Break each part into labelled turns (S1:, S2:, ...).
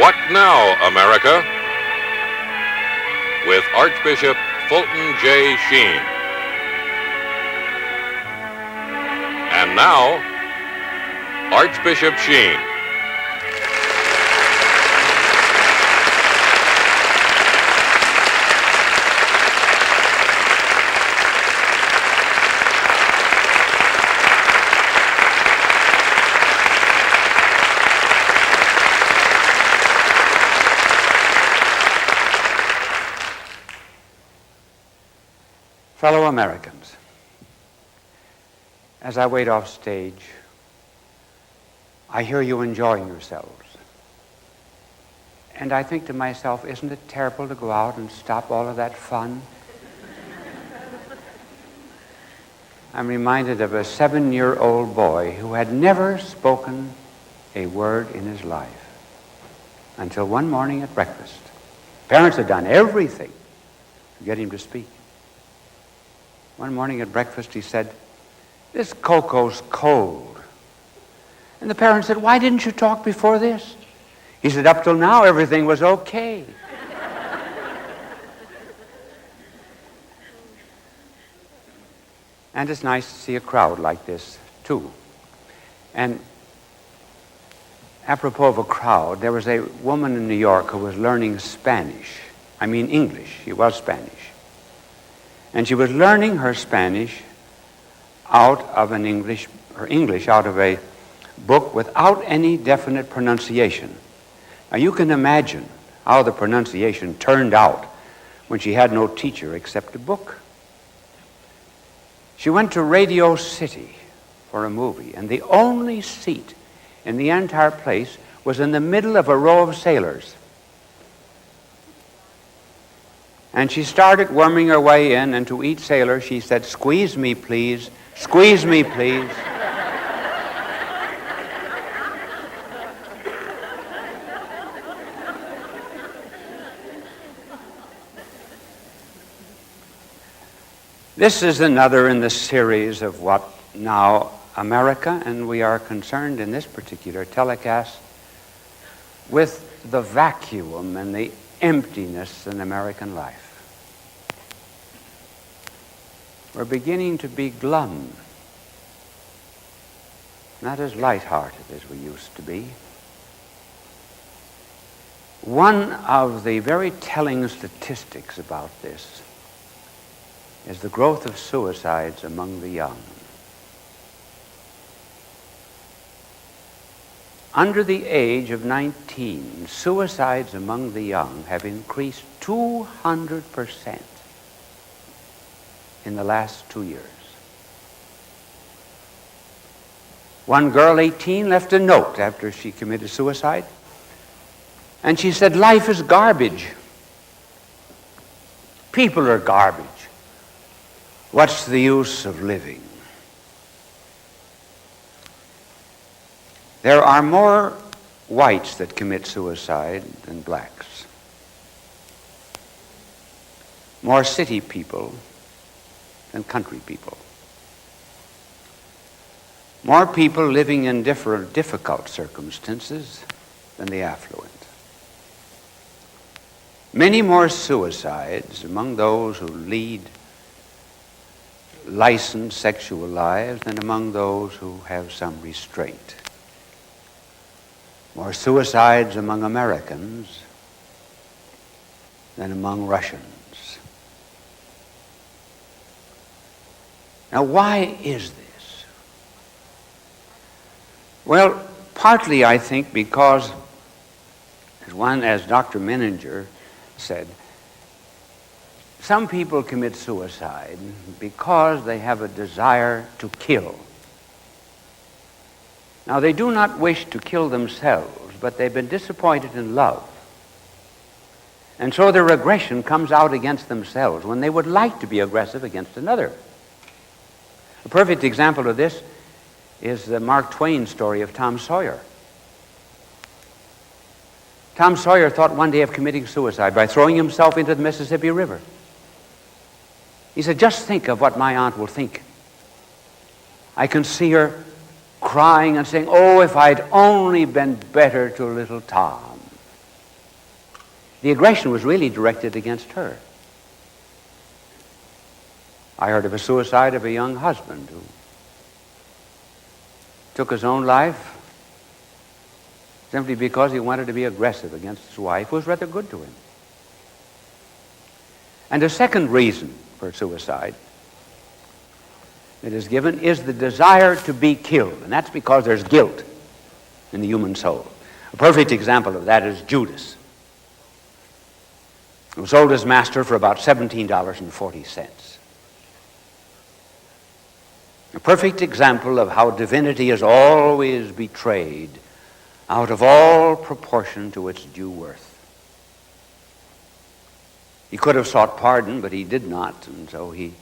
S1: What Now, America? With Archbishop Fulton J. Sheen. And now, Archbishop Sheen.
S2: Fellow Americans, as I wait off stage, I hear you enjoying yourselves. And I think to myself, isn't it terrible to go out and stop all of that fun? I'm reminded of a 7-year-old boy who had never spoken a word in his life until one morning at breakfast. Parents had done everything to get him to speak. One morning at breakfast, he said, "This cocoa's cold." And the parents said, "Why didn't you talk before this?" He said, "Up till now, everything was okay." And it's nice to see a crowd like this, too. And apropos of a crowd, there was a woman in New York who was learning English. She was Spanish. And she was learning her Spanish out of her English out of a book without any definite pronunciation. Now you can imagine how the pronunciation turned out when she had no teacher except a book. She went to Radio City for a movie, and the only seat in the entire place was in the middle of a row of sailors. And she started worming her way in, and to each sailor she said, "Squeeze me, please. Squeeze me, please." This is another in the series of What Now, America, and we are concerned in this particular telecast with the vacuum and the emptiness in American life. We're beginning to be glum, not as lighthearted as we used to be. One of the very telling statistics about this is the growth of suicides among the young. Under the age of 19, suicides among the young have increased 200% in the last 2 years. One girl, 18, left a note after she committed suicide, and she said, "Life is garbage. People are garbage. What's the use of living?" There are more whites that commit suicide than blacks. More city people than country people. More people living in difficult circumstances than the affluent. Many more suicides among those who lead licensed sexual lives than among those who have some restraint. More suicides among Americans than among Russians. Now, why is this? Well, partly, I think, because, as Dr. Menninger said, some people commit suicide because they have a desire to kill. Now, they do not wish to kill themselves, but they've been disappointed in love. And so their aggression comes out against themselves when they would like to be aggressive against another. A perfect example of this is the Mark Twain story of Tom Sawyer. Tom Sawyer thought one day of committing suicide by throwing himself into the Mississippi River. He said, "Just think of what my aunt will think. I can see her crying and saying, 'Oh, if I'd only been better to little Tom.'" The aggression was really directed against her. I heard of a suicide of a young husband who took his own life simply because he wanted to be aggressive against his wife, who was rather good to him. And a second reason for suicide that is given is the desire to be killed, and that's because there's guilt in the human soul. A perfect example of that is Judas, who sold his master for about $17.40. A perfect example of how divinity is always betrayed out of all proportion to its due worth. He could have sought pardon, but he did not, and so he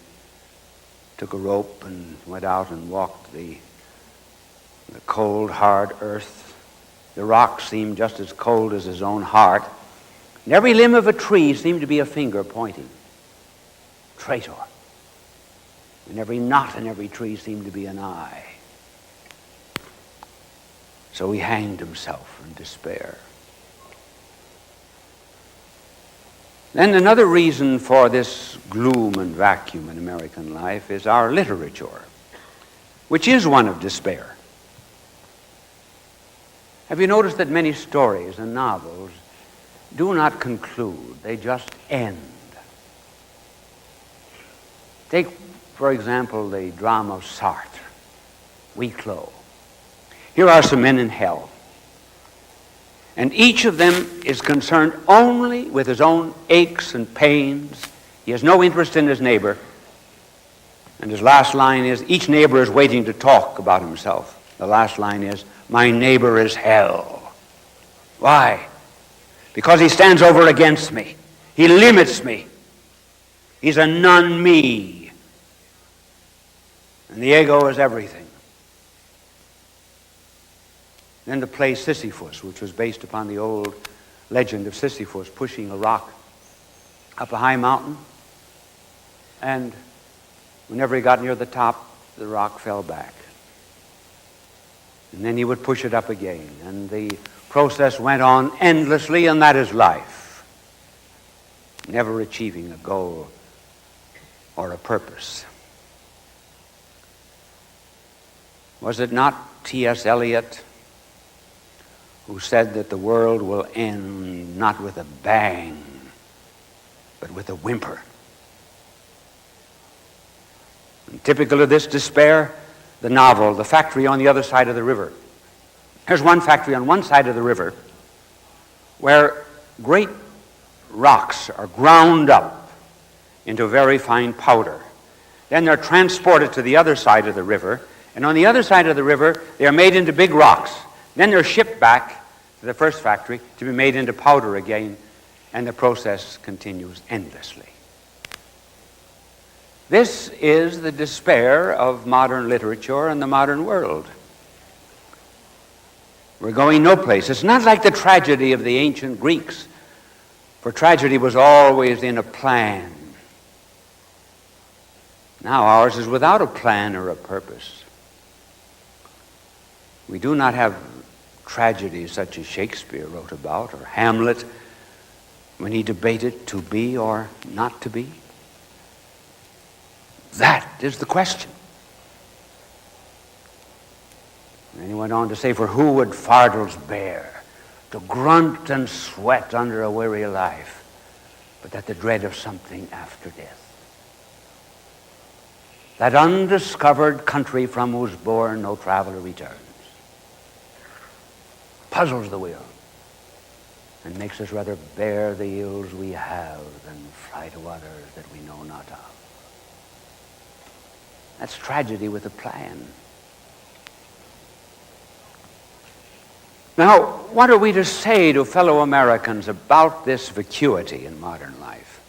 S2: took a rope and went out and walked the cold, hard earth. The rocks seemed just as cold as his own heart, and every limb of a tree seemed to be a finger pointing. Traitor. And every knot in every tree seemed to be an eye. So he hanged himself in despair. Then another reason for this gloom and vacuum in American life is our literature, which is one of despair. Have you noticed that many stories and novels do not conclude, they just end? Take, for example, the drama of Sartre, Huis Clos. Here are some men in hell, and each of them is concerned only with his own aches and pains. He has no interest in his neighbor, and his last line is, each neighbor is waiting to talk about himself. The last line is, my neighbor is hell. Why? Because he stands over against me. He limits me. He's a non-me. And the ego is everything. Then the play Sisyphus, which was based upon the old legend of Sisyphus pushing a rock up a high mountain. And whenever he got near the top, the rock fell back. And then he would push it up again. And the process went on endlessly, and that is life. Never achieving a goal or a purpose. Was it not T.S. Eliot who said that the world will end not with a bang, but with a whimper? And typical of this despair, the novel, The Factory on the Other Side of the River. There's one factory on one side of the river where great rocks are ground up into very fine powder. Then they're transported to the other side of the river, and on the other side of the river, they're made into big rocks. Then they're shipped back to the first factory to be made into powder again, and the process continues endlessly. This is the despair of modern literature and the modern world. We're going no place. It's not like the tragedy of the ancient Greeks, for tragedy was always in a plan. Now ours is without a plan or a purpose. We do not have tragedies such as Shakespeare wrote about, or Hamlet when he debated to be or not to be. That is the question. And he went on to say, for who would fardels bear, to grunt and sweat under a weary life, but that the dread of something after death? That undiscovered country from whose bourne no traveler returns puzzles the will and makes us rather bear the ills we have than fly to others that we know not of. That's tragedy with a plan. Now, what are we to say to fellow Americans about this vacuity in modern life?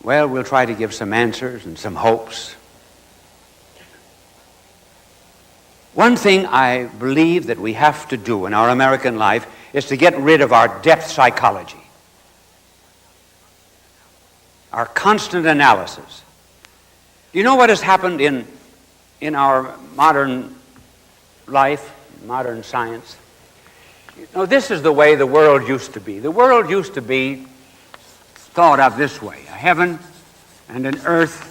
S2: Well, we'll try to give some answers and some hopes. One thing I believe that we have to do in our American life is to get rid of our depth psychology, our constant analysis. Do you know what has happened in our modern life, modern science? No, this is the way the world used to be. The world used to be thought of this way: a heaven and an earth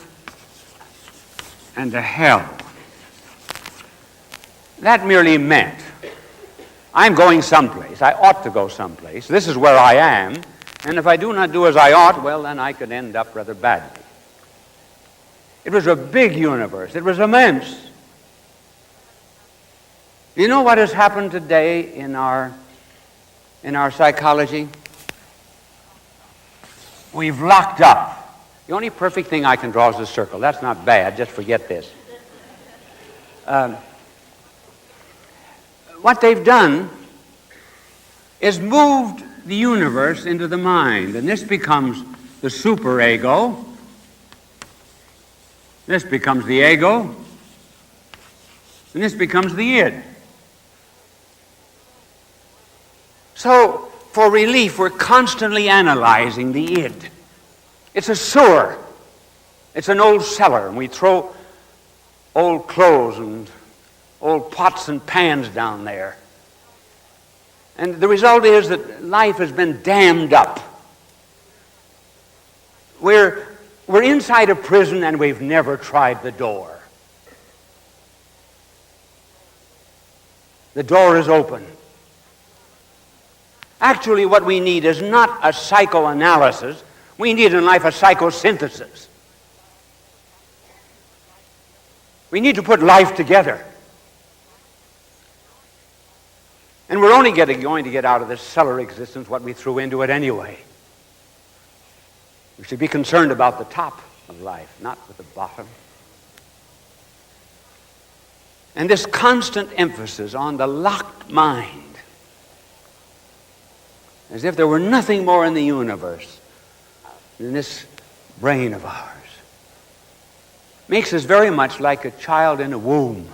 S2: and a hell. That merely meant, I'm going someplace. I ought to go someplace. This is where I am. And if I do not do as I ought, well, then I could end up rather badly. It was a big universe. It was immense. You know what has happened today in our psychology? We've locked up. The only perfect thing I can draw is a circle. That's not bad. Just forget this. What they've done is moved the universe into the mind, and this becomes the superego. This becomes the ego, and this becomes the id. So, for relief, we're constantly analyzing the id. It's a sewer. It's an old cellar, and we throw old clothes and old pots and pans down there. And the result is that life has been dammed up. We're inside a prison and we've never tried the door. The door is open. Actually, what we need is not a psychoanalysis. We need in life a psychosynthesis. We need to put life together. And we're only going to get out of this cellar existence what we threw into it anyway. We should be concerned about the top of life, not with the bottom. And this constant emphasis on the locked mind, as if there were nothing more in the universe than this brain of ours, makes us very much like a child in a womb.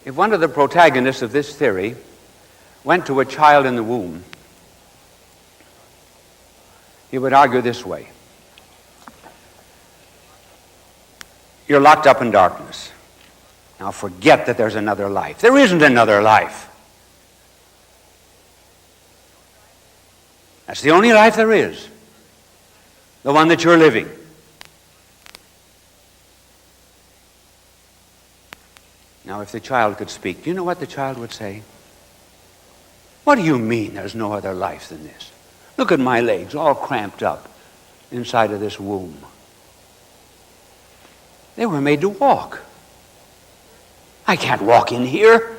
S2: If one of the protagonists of this theory went to a child in the womb, he would argue this way: you're locked up in darkness. Now forget that there's another life. There isn't another life. That's the only life there is, the one that you're living. Now, if the child could speak, do you know what the child would say? What do you mean there's no other life than this? Look at my legs, all cramped up inside of this womb. They were made to walk. I can't walk in here.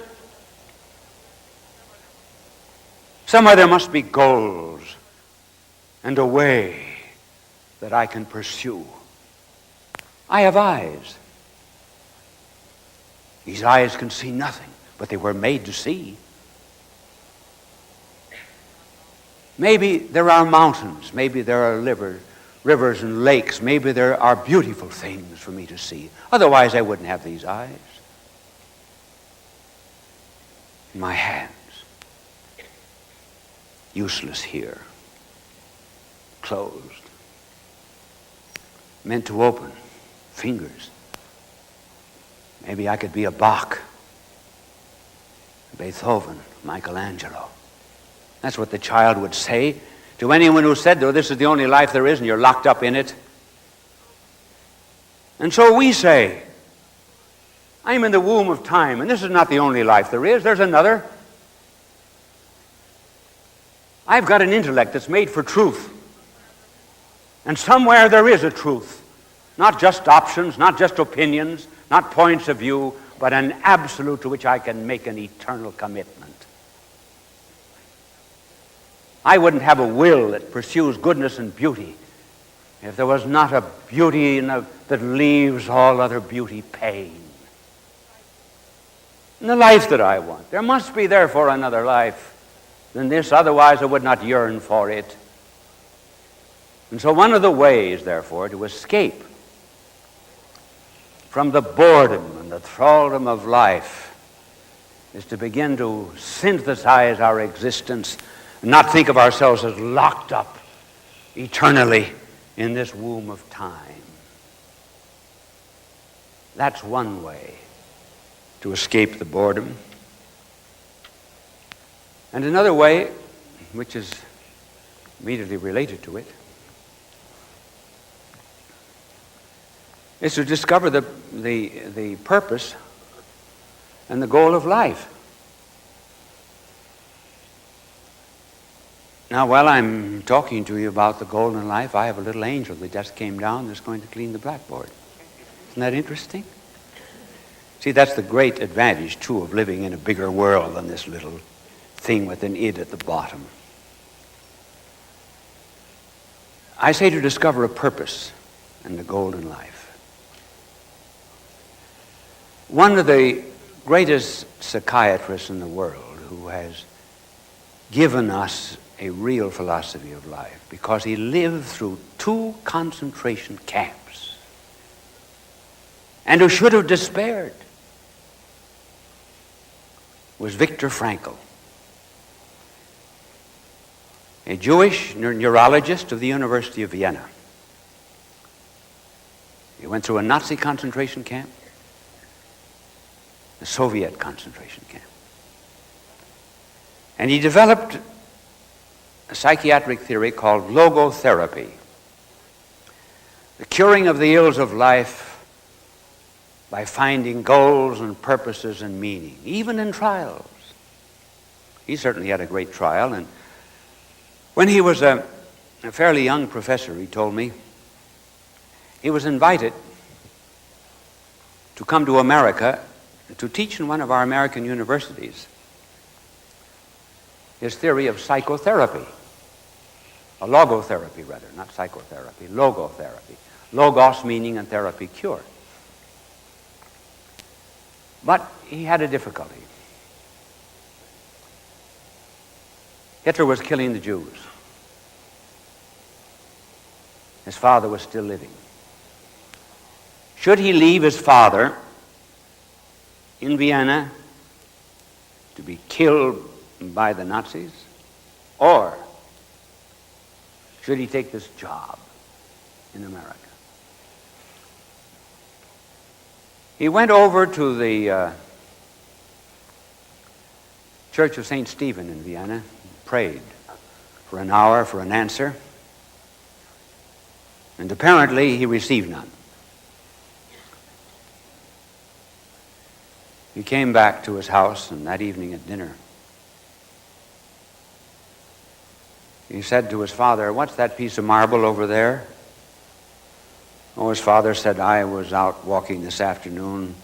S2: Somewhere there must be goals and a way that I can pursue. I have eyes. These eyes can see nothing, but they were made to see. Maybe there are mountains, maybe there are rivers and lakes, maybe there are beautiful things for me to see. Otherwise I wouldn't have these eyes. My hands, useless here, closed, meant to open, fingers. Maybe I could be a Bach, Beethoven, Michelangelo. That's what the child would say to anyone who said, "Oh, this is the only life there is and you're locked up in it." And so we say, I'm in the womb of time, and this is not the only life there is. There's another. I've got an intellect that's made for truth. And somewhere there is a truth. Not just options, not just opinions, not points of view, but an absolute to which I can make an eternal commitment. I wouldn't have a will that pursues goodness and beauty if there was not a beauty that leaves all other beauty pain. And the life that I want, there must be therefore another life than this, otherwise I would not yearn for it. And so one of the ways, therefore, to escape from the boredom and the thraldom of life is to begin to synthesize our existence and not think of ourselves as locked up eternally in this womb of time. That's one way to escape the boredom. And another way, which is immediately related to it, is to discover the purpose and the goal of life. Now, while I'm talking to you about the goal in life, I have a little angel that just came down that's going to clean the blackboard. Isn't that interesting? See, that's the great advantage, too, of living in a bigger world than this little thing with an id at the bottom. I say to discover a purpose and the goal in life. One of the greatest psychiatrists in the world who has given us a real philosophy of life, because he lived through 2 concentration camps and who should have despaired, was Viktor Frankl, a Jewish neurologist of the University of Vienna. He went through a Nazi concentration camp, a Soviet concentration camp. And he developed a psychiatric theory called Logotherapy, the curing of the ills of life by finding goals and purposes and meaning, even in trials. He certainly had a great trial, and when he was a fairly young professor, he told me, he was invited to come to America to teach in one of our American universities his theory of psychotherapy, a logotherapy rather, not psychotherapy, logotherapy. Logos meaning and therapy cure. But he had a difficulty. Hitler was killing the Jews. His father was still living. Should he leave his father in Vienna to be killed by the Nazis, or should he take this job in America? He went over to the Church of St. Stephen in Vienna, prayed for an hour for an answer, and apparently he received none. He came back to his house, and that evening at dinner, he said to his father, "What's that piece of marble over there?" Oh, his father said, "I was out walking this afternoon,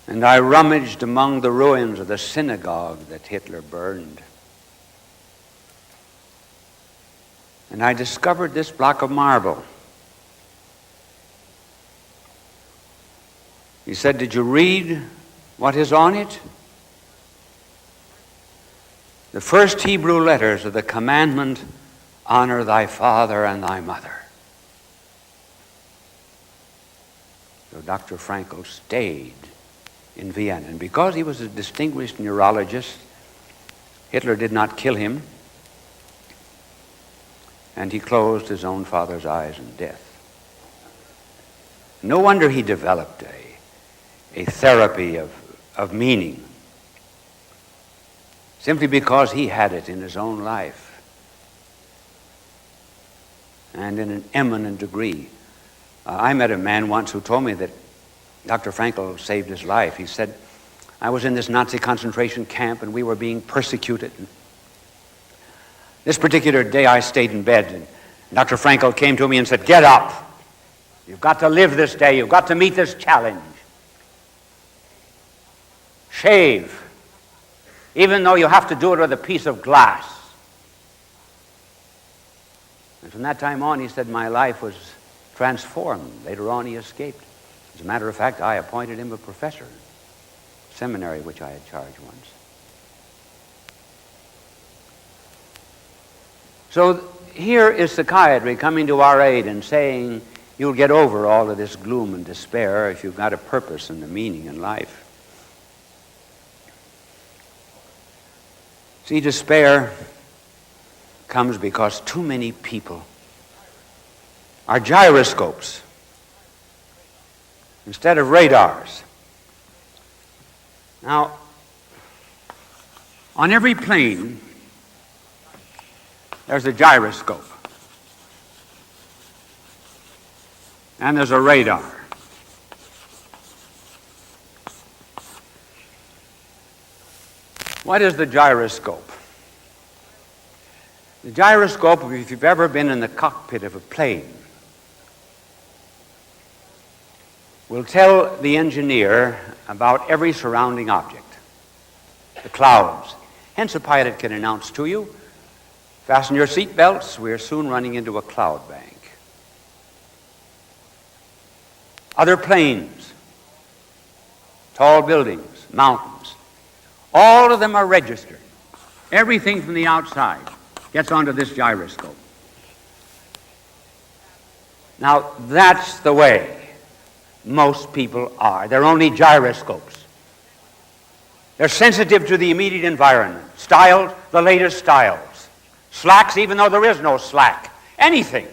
S2: and I rummaged among the ruins of the synagogue that Hitler burned. And I discovered this block of marble." He said, "Did you read what is on it?" The first Hebrew letters of the commandment, "Honor thy father and thy mother." So Dr. Frankl stayed in Vienna. And because he was a distinguished neurologist, Hitler did not kill him, and he closed his own father's eyes in death. No wonder he developed a therapy of meaning, simply because he had it in his own life, and in an eminent degree. I met a man once who told me that Dr. Frankl saved his life. He said, "I was in this Nazi concentration camp and we were being persecuted. And this particular day I stayed in bed, and Dr. Frankl came to me and said, 'Get up. You've got to live this day. You've got to meet this challenge. Shave, even though you have to do it with a piece of glass.' And from that time on, he said, my life was transformed. Later on, he escaped. As a matter of fact, I appointed him a professor in seminary, which I had charged once. So here is psychiatry coming to our aid and saying, you'll get over all of this gloom and despair if you've got a purpose and a meaning in life. See, despair comes because too many people are gyroscopes instead of radars. Now, on every plane, there's a gyroscope. And there's a radar. What is the gyroscope? The gyroscope, if you've ever been in the cockpit of a plane, will tell the engineer about every surrounding object, the clouds. Hence a pilot can announce to you, fasten your seat belts, we're soon running into a cloud bank. Other planes, tall buildings, mountains, all of them are registered. Everything from the outside gets onto this gyroscope. Now, that's the way most people are. They're only gyroscopes. They're sensitive to the immediate environment, styled the latest styles, slacks even though there is no slack, anything.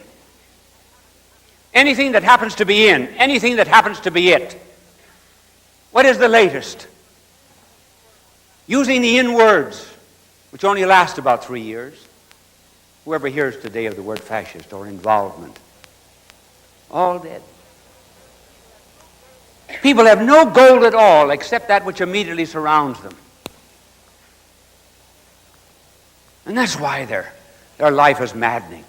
S2: Anything that happens to be in, anything that happens to be it. What is the latest? Using the in words, which only last about 3 years. Whoever hears today of the word fascist or involvement, all dead. People have no goal at all except that which immediately surrounds them. And that's why their life is maddening.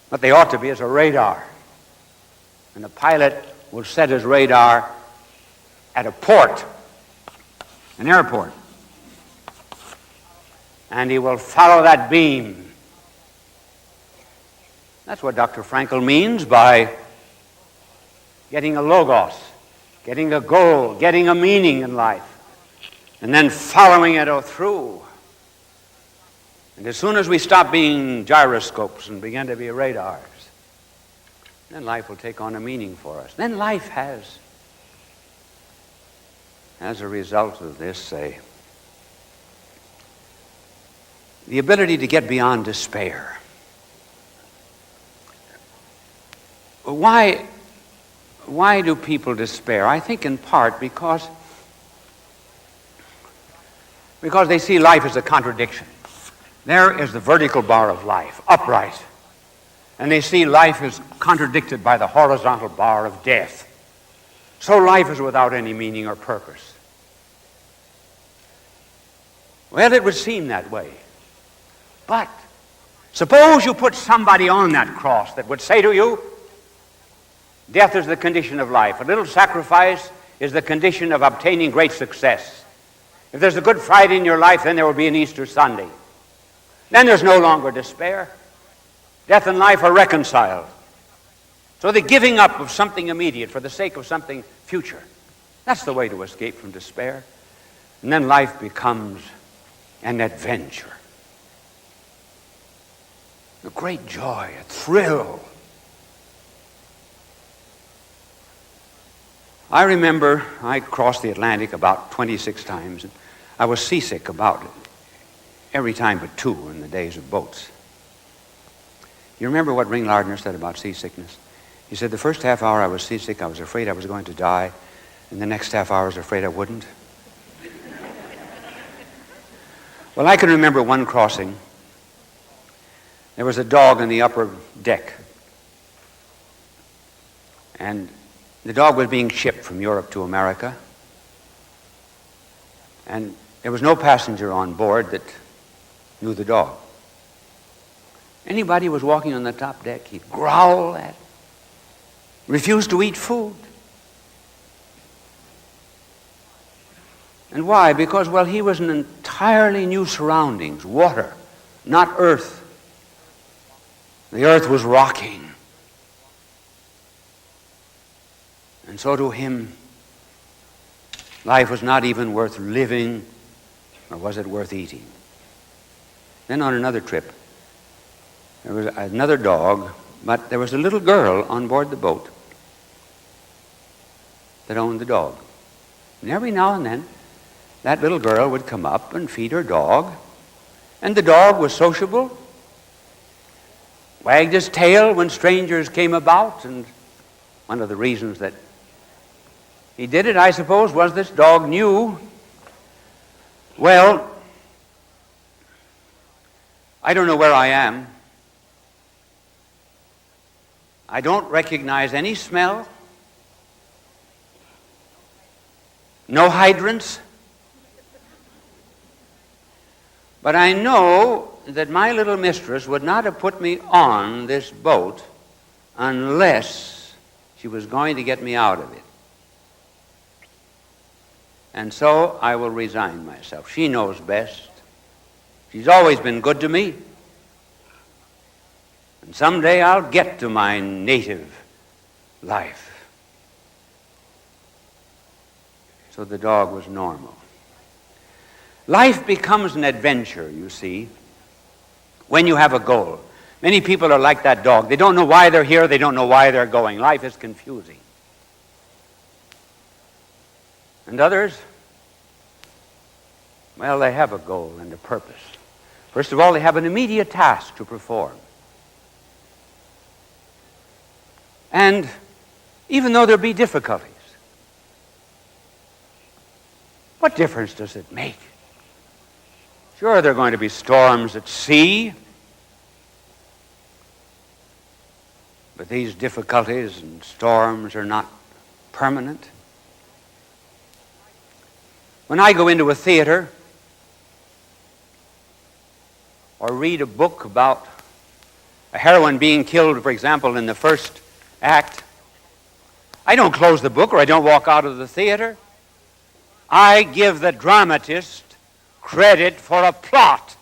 S2: What they ought to be is a radar. And the pilot will set his radar at a port, an airport. And he will follow that beam. That's what Dr. Frankl means by getting a logos, getting a goal, getting a meaning in life, and then following it all through. And as soon as we stop being gyroscopes and begin to be radars, then life will take on a meaning for us. Then life has, as a result of this, the ability to get beyond despair. Why do people despair? I think in part because they see life as a contradiction. There is the vertical bar of life, upright. And they see life as contradicted by the horizontal bar of death. So life is without any meaning or purpose. Well, it would seem that way. But suppose you put somebody on that cross that would say to you, death is the condition of life. A little sacrifice is the condition of obtaining great success. If there's a Good Friday in your life, then there will be an Easter Sunday. Then there's no longer despair. Death and life are reconciled. So the giving up of something immediate for the sake of something future, that's the way to escape from despair. And then life becomes an adventure. A great joy, a thrill. I remember I crossed the Atlantic about 26 times, and I was seasick about it. Every time but 2 in the days of boats. You remember what Ring Lardner said about seasickness? He said, the first half hour I was seasick, I was afraid I was going to die, and the next half hour I was afraid I wouldn't. Well, I can remember one crossing. There was a dog on the upper deck. And the dog was being shipped from Europe to America. And there was no passenger on board that knew the dog. Anybody was walking on the top deck, he'd growl at it, refused to eat food. And why? Because, well, he was in entirely new surroundings, water, not earth. The earth was rocking. And so to him, life was not even worth living, or was it worth eating? Then on another trip, there was another dog, but there was a little girl on board the boat that owned the dog. And every now and then, that little girl would come up and feed her dog, and the dog was sociable, wagged his tail when strangers came about, and one of the reasons that He did it, I suppose, was this dog new? Well, I don't know where I am. I don't recognize any smell. No hydrants. But I know that my little mistress would not have put me on this boat unless she was going to get me out of it. And so I will resign myself. She knows best. She's always been good to me. And someday I'll get to my native life. So the dog was normal. Life becomes an adventure, you see, when you have a goal. Many people are like that dog. They don't know why they're here. They don't know why they're going. Life is confusing. And others, well, they have a goal and a purpose. First of all, they have an immediate task to perform. And even though there be difficulties, what difference does it make? Sure, there are going to be storms at sea, but these difficulties and storms are not permanent. When I go into a theater or read a book about a heroine being killed, for example, in the first act, I don't close the book or I don't walk out of the theater. I give the dramatist credit for a plot.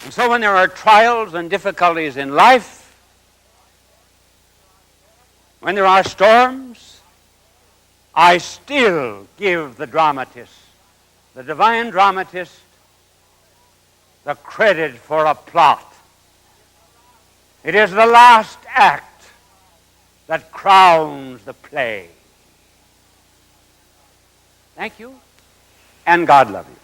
S2: And so when there are trials and difficulties in life, when there are storms, I still give the dramatist, the divine dramatist, the credit for a plot. It is the last act that crowns the play. Thank you, and God love you.